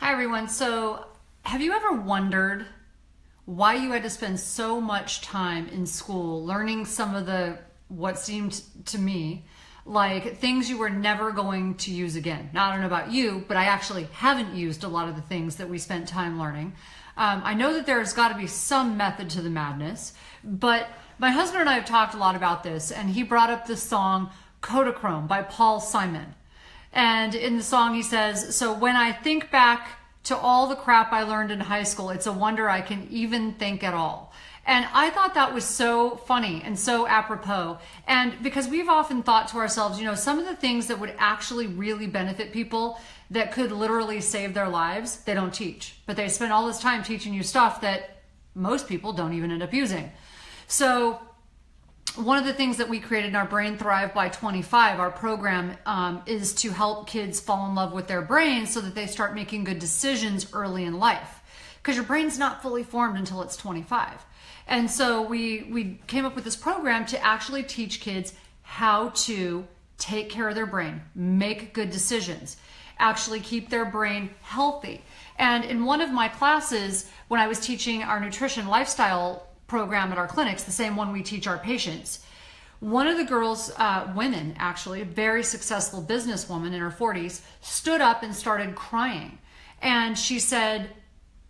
Hi everyone. So have you ever wondered why you had to spend so much time in school learning some of what seemed to me like things you were never going to use again? Now, I don't know about you, but I actually haven't used a lot of the things that we spent time learning. I know that there's got to be some method to the madness, but my husband and I have talked a lot about this, and he brought up this song Kodachrome by Paul Simon. And in the song he says, so when I think back to all the crap I learned in high school, it's a wonder I can even think at all. And I thought that was so funny and so apropos. And because we've often thought to ourselves, some of the things that would actually really benefit people that could literally save their lives, they don't teach. But they spend all this time teaching you stuff that most people don't even end up using. So one of the things that we created in our Brain Thrive by 25, our program, is to help kids fall in love with their brains so that they start making good decisions early in life. Because your brain's not fully formed until it's 25. And so we came up with this program to actually teach kids how to take care of their brain, make good decisions, actually keep their brain healthy. And in one of my classes, when I was teaching our nutrition lifestyle program at our clinics, the same one we teach our patients, one of the girls, women actually, a very successful businesswoman in her 40s, stood up and started crying. And she said,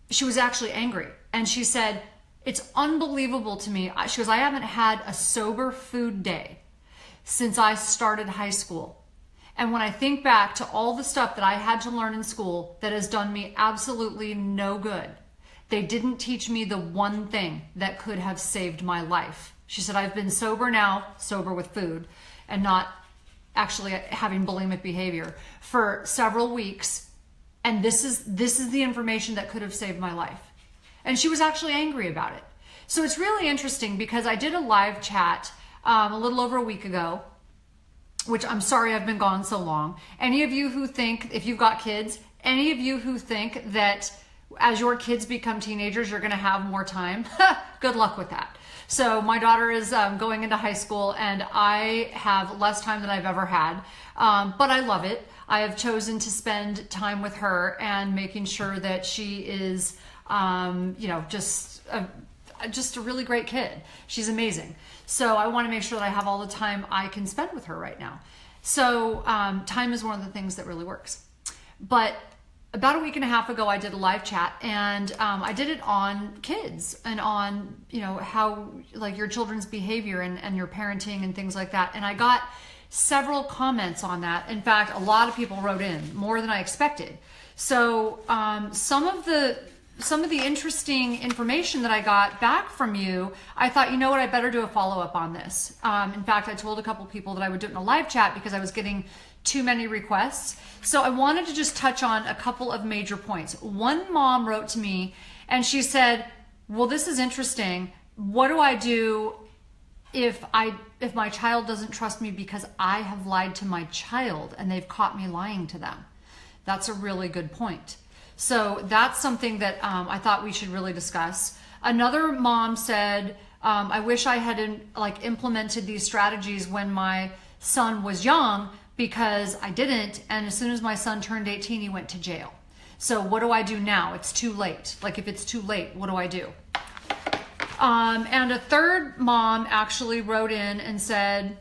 she was actually angry. And she said, it's unbelievable to me. She goes, I haven't had a sober food day since I started high school. And when I think back to all the stuff that I had to learn in school that has done me absolutely no good, they didn't teach me the one thing that could have saved my life. She said, I've been sober now, sober with food, and not actually having bulimic behavior for several weeks. And this is the information that could have saved my life. And she was actually angry about it. So it's really interesting because I did a live chat a little over a week ago, which I'm sorry I've been gone so long. Any of you who think, if you've got kids, any of you who think that as your kids become teenagers, you're going to have more time, good luck with that. So my daughter is going into high school and I have less time than I've ever had, but I love it. I have chosen to spend time with her and making sure that she is, just a really great kid. She's amazing. So I want to make sure that I have all the time I can spend with her right now. So time is one of the things that really works. But about a week and a half ago, I did a live chat, and I did it on kids and on, how like your children's behavior and your parenting and things like that. And I got several comments on that. In fact, a lot of people wrote in, more than I expected. So some of the interesting information that I got back from you, I thought, I better do a follow-up on this. In fact, I told a couple people that I would do it in a live chat because I was getting too many requests. So I wanted to just touch on a couple of major points. One mom wrote to me and she said, well, this is interesting. What do I do if my child doesn't trust me because I have lied to my child and they've caught me lying to them? That's a really good point. So that's something that I thought we should really discuss. Another mom said, I wish I had implemented these strategies when my son was young, because I didn't, and as soon as my son turned 18, he went to jail. So what do I do now? It's too late. If it's too late, what do I do? And a third mom actually wrote in and said,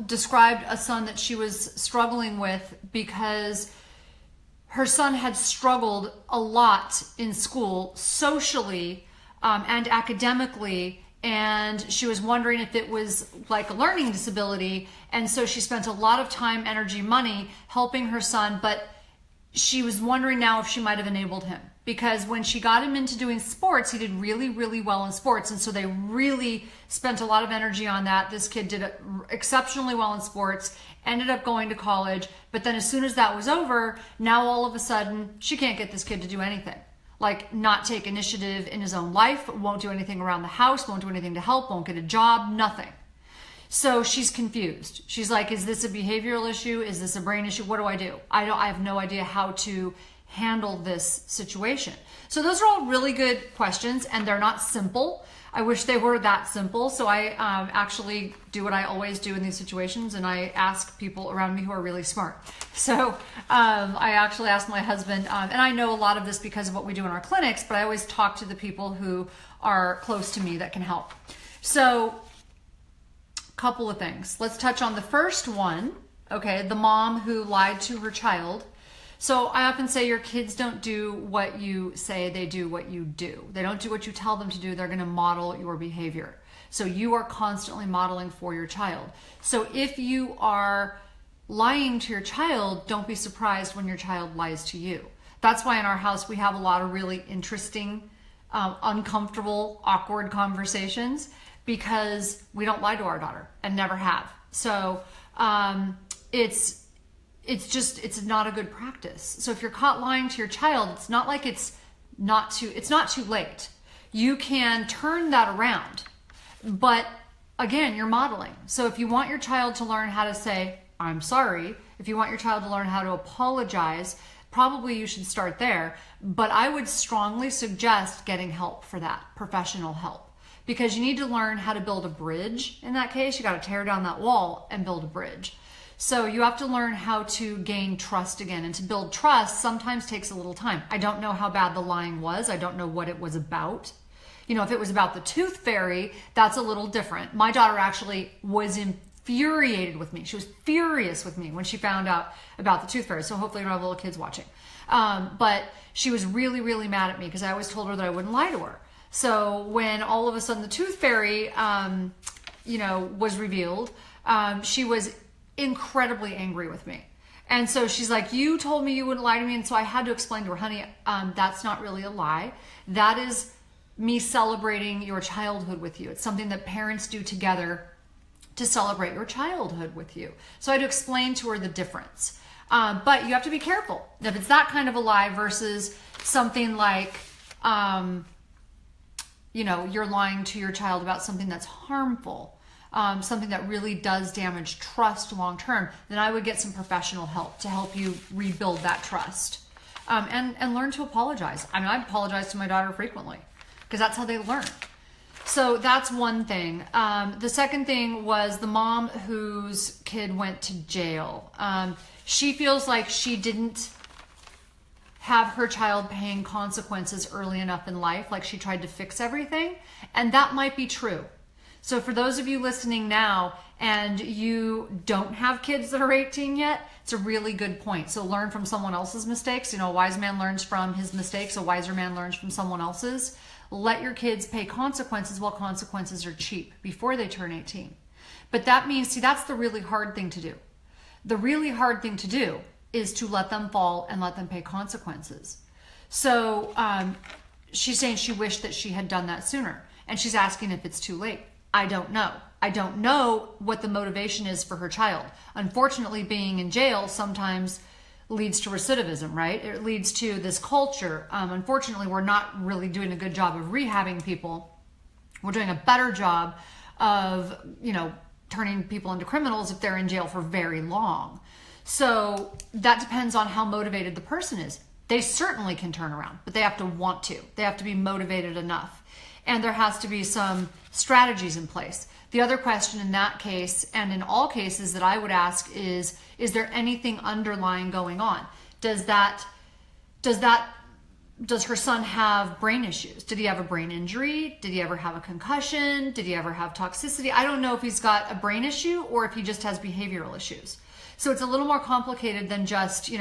described a son that she was struggling with because her son had struggled a lot in school, socially and academically, and she was wondering if it was like a learning disability. And so she spent a lot of time, energy, money helping her son, but she was wondering now if she might have enabled him. Because when she got him into doing sports, he did really, really well in sports. And so they really spent a lot of energy on that. This kid did exceptionally well in sports, ended up going to college. But then as soon as that was over, now all of a sudden, she can't get this kid to do anything. Not take initiative in his own life, won't do anything around the house, won't do anything to help, won't get a job, nothing. So she's confused. She's like, is this a behavioral issue? Is this a brain issue? What do I do? I have no idea how to handle this situation? So those are all really good questions, and they're not simple. I wish they were that simple. So I actually do what I always do in these situations, and I ask people around me who are really smart. So I actually asked my husband, and I know a lot of this because of what we do in our clinics, but I always talk to the people who are close to me that can help. So couple of things. Let's touch on the first one. Okay, the mom who lied to her child. So I often say your kids don't do what you say, they do what you do. They don't do what you tell them to do, they're going to model your behavior. So you are constantly modeling for your child. So if you are lying to your child, don't be surprised when your child lies to you. That's why in our house we have a lot of really interesting, uncomfortable, awkward conversations, because we don't lie to our daughter and never have. So it's not a good practice. So if you're caught lying to your child, it's not like it's not too late. You can turn that around, but again, you're modeling. So if you want your child to learn how to say, I'm sorry, if you want your child to learn how to apologize, probably you should start there. But I would strongly suggest getting help for that, professional help, because you need to learn how to build a bridge. In that case, you got to tear down that wall and build a bridge. So you have to learn how to gain trust again, and to build trust sometimes takes a little time. I don't know how bad the lying was. I don't know what it was about. You know, if it was about the tooth fairy, that's a little different. My daughter actually was infuriated with me. She was furious with me when she found out about the tooth fairy. So hopefully you don't have little kids watching. But she was really, really mad at me because I always told her that I wouldn't lie to her. So when all of a sudden the tooth fairy, was revealed, she was incredibly angry with me. And so she's like, you told me you wouldn't lie to me. And so I had to explain to her, honey, that's not really a lie. That is me celebrating your childhood with you. It's something that parents do together to celebrate your childhood with you. So I had to explain to her the difference. But you have to be careful. If it's that kind of a lie versus something like, you're lying to your child about something that's harmful, something that really does damage trust long term, then I would get some professional help to help you rebuild that trust, and learn to apologize. I mean, I apologize to my daughter frequently because that's how they learn. So that's one thing. The second thing was the mom whose kid went to jail. She feels like she didn't have her child paying consequences early enough in life, like she tried to fix everything, and that might be true. So for those of you listening now and you don't have kids that are 18 yet, it's a really good point. So learn from someone else's mistakes. A wise man learns from his mistakes. A wiser man learns from someone else's. Let your kids pay consequences while consequences are cheap before they turn 18. But that means, that's the really hard thing to do. The really hard thing to do is to let them fall and let them pay consequences. So she's saying she wished that she had done that sooner. And she's asking if it's too late. I don't know. I don't know what the motivation is for her child. Unfortunately, being in jail sometimes leads to recidivism, right? It leads to this culture. Unfortunately, we're not really doing a good job of rehabbing people. We're doing a better job of, turning people into criminals if they're in jail for very long. So that depends on how motivated the person is. They certainly can turn around, but they have to want to. They have to be motivated enough. And there has to be some strategies in place. The other question in that case, and in all cases that I would ask, is there anything underlying going on? Does her son have brain issues? Did he have a brain injury? Did he ever have a concussion? Did he ever have toxicity? I don't know if he's got a brain issue or if he just has behavioral issues. So it's a little more complicated than just,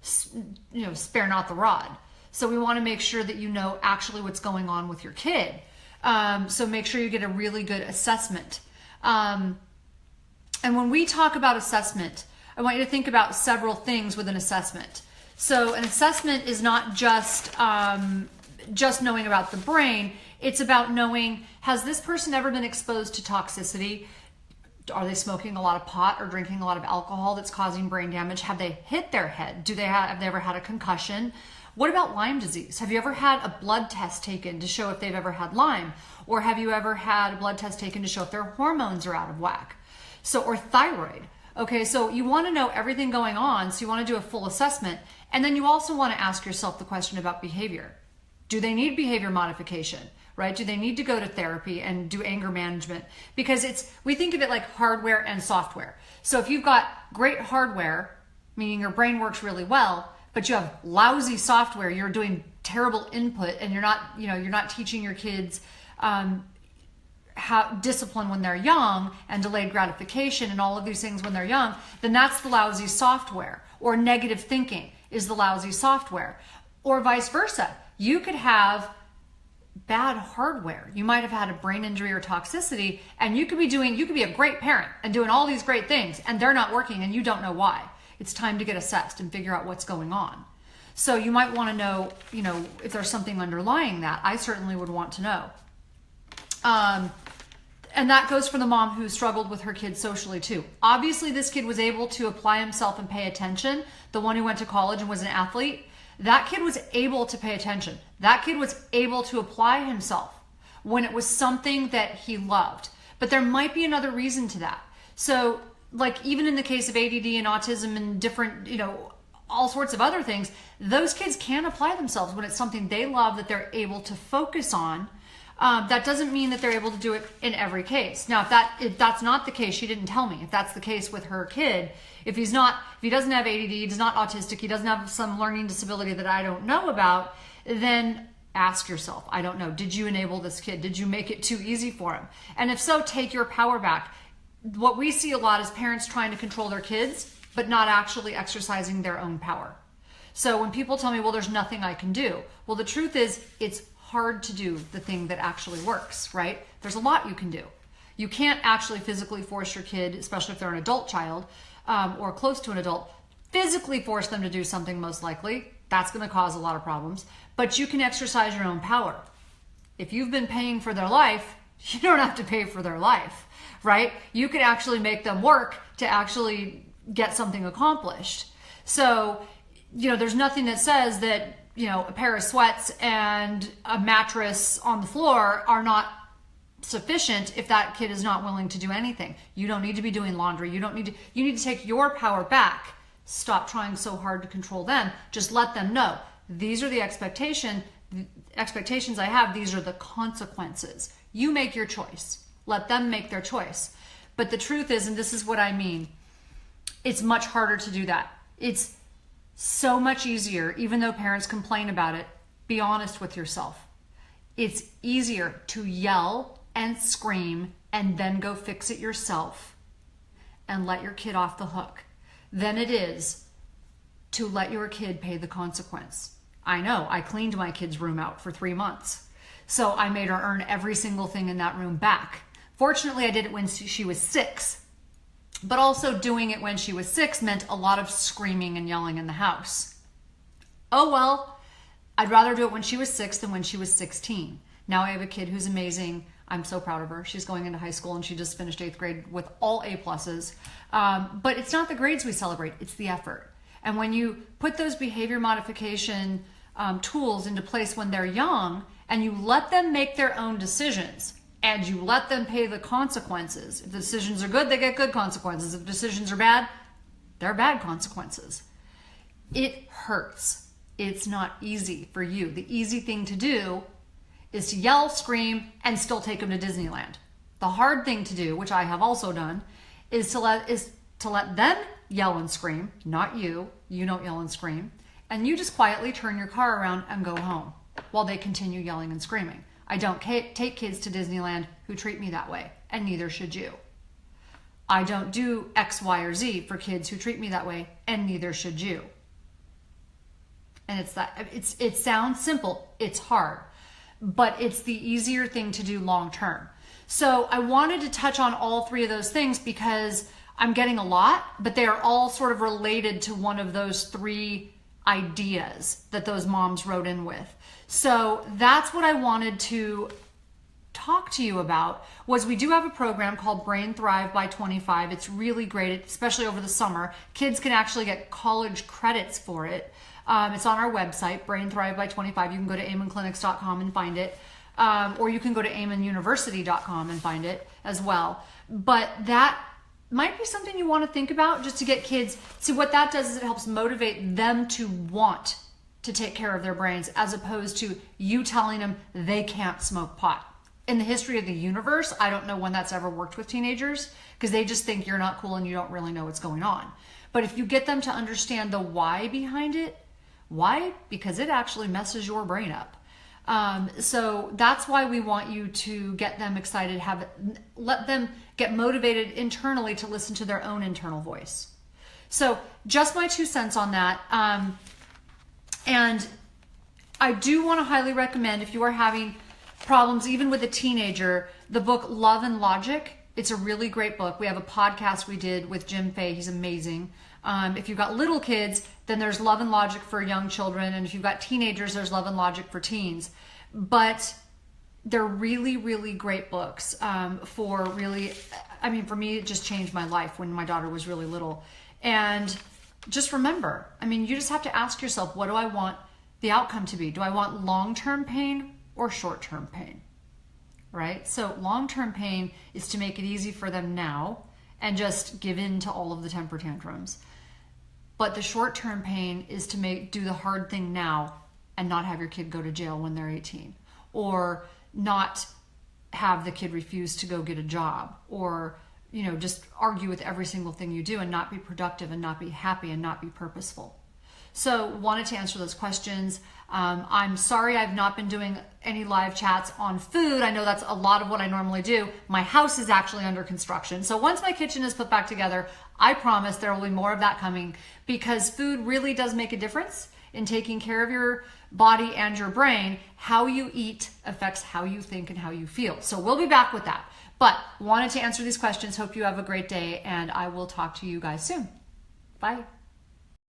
spare not the rod. So we want to make sure that you know actually what's going on with your kid. So make sure you get a really good assessment. And when we talk about assessment, I want you to think about several things with an assessment. So an assessment is not just knowing about the brain. It's about knowing, has this person ever been exposed to toxicity? Are they smoking a lot of pot or drinking a lot of alcohol that's causing brain damage? Have they hit their head? Have they ever had a concussion? What about Lyme disease? Have you ever had a blood test taken to show if they've ever had Lyme? Or have you ever had a blood test taken to show if their hormones are out of whack? Or thyroid. Okay, so you want to know everything going on, so you want to do a full assessment. And then you also want to ask yourself the question about behavior. Do they need behavior modification, right? Do they need to go to therapy and do anger management? Because we think of it like hardware and software. So if you've got great hardware, meaning your brain works really well, but you have lousy software, you're doing terrible input, and you're not teaching your kids how discipline when they're young, and delayed gratification and all of these things when they're young, then that's the lousy software. Or negative thinking is the lousy software. Or vice versa. You could have bad hardware. You might have had a brain injury or toxicity, and you could be a great parent and doing all these great things, and they're not working and you don't know why. It's time to get assessed and figure out what's going on. So you might want to know, if there's something underlying that. I certainly would want to know. And that goes for the mom who struggled with her kids socially too. Obviously, this kid was able to apply himself and pay attention. The one who went to college and was an athlete, that kid was able to pay attention. That kid was able to apply himself when it was something that he loved. But there might be another reason to that. So, like even in the case of ADD and autism and different, all sorts of other things, those kids can apply themselves when it's something they love that they're able to focus on. That doesn't mean that they're able to do it in every case. Now, if that's not the case, she didn't tell me. If that's the case with her kid, if he doesn't have ADD, he's not autistic, he doesn't have some learning disability that I don't know about, then ask yourself, I don't know, did you enable this kid? Did you make it too easy for him? And if so, take your power back. What we see a lot is parents trying to control their kids, but not actually exercising their own power. So when people tell me, well, there's nothing I can do. Well, the truth is it's hard to do the thing that actually works, right? There's a lot you can do. You can't actually physically force your kid, especially if they're an adult child or close to an adult, physically force them to do something most likely. That's going to cause a lot of problems. But you can exercise your own power. If you've been paying for their life, you don't have to pay for their life, right? You can actually make them work to actually get something accomplished. So, there's nothing that says that, a pair of sweats and a mattress on the floor are not sufficient if that kid is not willing to do anything. You don't need to be doing laundry. You need to take your power back. Stop trying so hard to control them. Just let them know, these are the expectations I have. These are the consequences. You make your choice. Let them make their choice. But the truth is, and this is what I mean, it's much harder to do that. It's so much easier, even though parents complain about it, be honest with yourself. It's easier to yell and scream and then go fix it yourself and let your kid off the hook than it is to let your kid pay the consequence. I know, I cleaned my kid's room out for 3 months. So I made her earn every single thing in that room back. Fortunately, I did it when she was 6. But also doing it when she was 6 meant a lot of screaming and yelling in the house. Oh well, I'd rather do it when she was 6 than when she was 16. Now I have a kid who's amazing. I'm so proud of her. She's going into high school and she just finished 8th grade with all A+. But it's not the grades we celebrate, it's the effort. And when you put those behavior modification tools into place when they're young and you let them make their own decisions, and you let them pay the consequences. If the decisions are good, they get good consequences. If decisions are bad, they're bad consequences. It hurts. It's not easy for you. The easy thing to do is to yell, scream, and still take them to Disneyland. The hard thing to do, which I have also done, is to let them yell and scream, not you. You don't yell and scream. And you just quietly turn your car around and go home while they continue yelling and screaming. I don't take kids to Disneyland who treat me that way, and neither should you. I don't do X, Y, or Z for kids who treat me that way, and neither should you. And it sounds simple, it's hard, but it's the easier thing to do long term. So I wanted to touch on all 3 of those things because I'm getting a lot, but they are all sort of related to one of those 3 ideas that those moms wrote in with. So that's what I wanted to talk to you about. Was we do have a program called Brain Thrive by 25. It's really great, especially over the summer. Kids can actually get college credits for it. It's on our website, Brain Thrive by 25. You can go to amenclinics.com and find it. Or you can go to amenuniversity.com and find it as well. But that might be something you want to think about just to get kids. See, what that does is it helps motivate them to want to take care of their brains, as opposed to you telling them they can't smoke pot. In the history of the universe, I don't know when that's ever worked with teenagers, because they just think you're not cool and you don't really know what's going on. But if you get them to understand the why behind it, why? Because it actually messes your brain up. So that's why we want you to get them excited, let them get motivated internally to listen to their own internal voice. So just my 2 cents on that. And I do want to highly recommend, if you are having problems even with a teenager, the book Love and Logic. It's a really great book. We have a podcast we did with Jim Fay. He's amazing. If you've got little kids, then there's Love and Logic for young children. And if you've got teenagers, there's Love and Logic for teens. But they're really, really great books for really, I mean, for me, it just changed my life when my daughter was really little. And just remember, I mean, you just have to ask yourself, what do I want the outcome to be? Do I want long-term pain or short-term pain? Right? So long-term pain is to make it easy for them now and just give in to all of the temper tantrums. But the short-term pain is to do the hard thing now and not have your kid go to jail when they're 18, or not have the kid refuse to go get a job, or, you know, just argue with every single thing you do and not be productive and not be happy and not be purposeful. So wanted to answer those questions. I'm sorry I've not been doing any live chats on food. I know that's a lot of what I normally do. My house is actually under construction. So once my kitchen is put back together, I promise there will be more of that coming, because food really does make a difference in taking care of your body and your brain. How you eat affects how you think and how you feel. So we'll be back with that. But wanted to answer these questions. Hope you have a great day, and I will talk to you guys soon. Bye.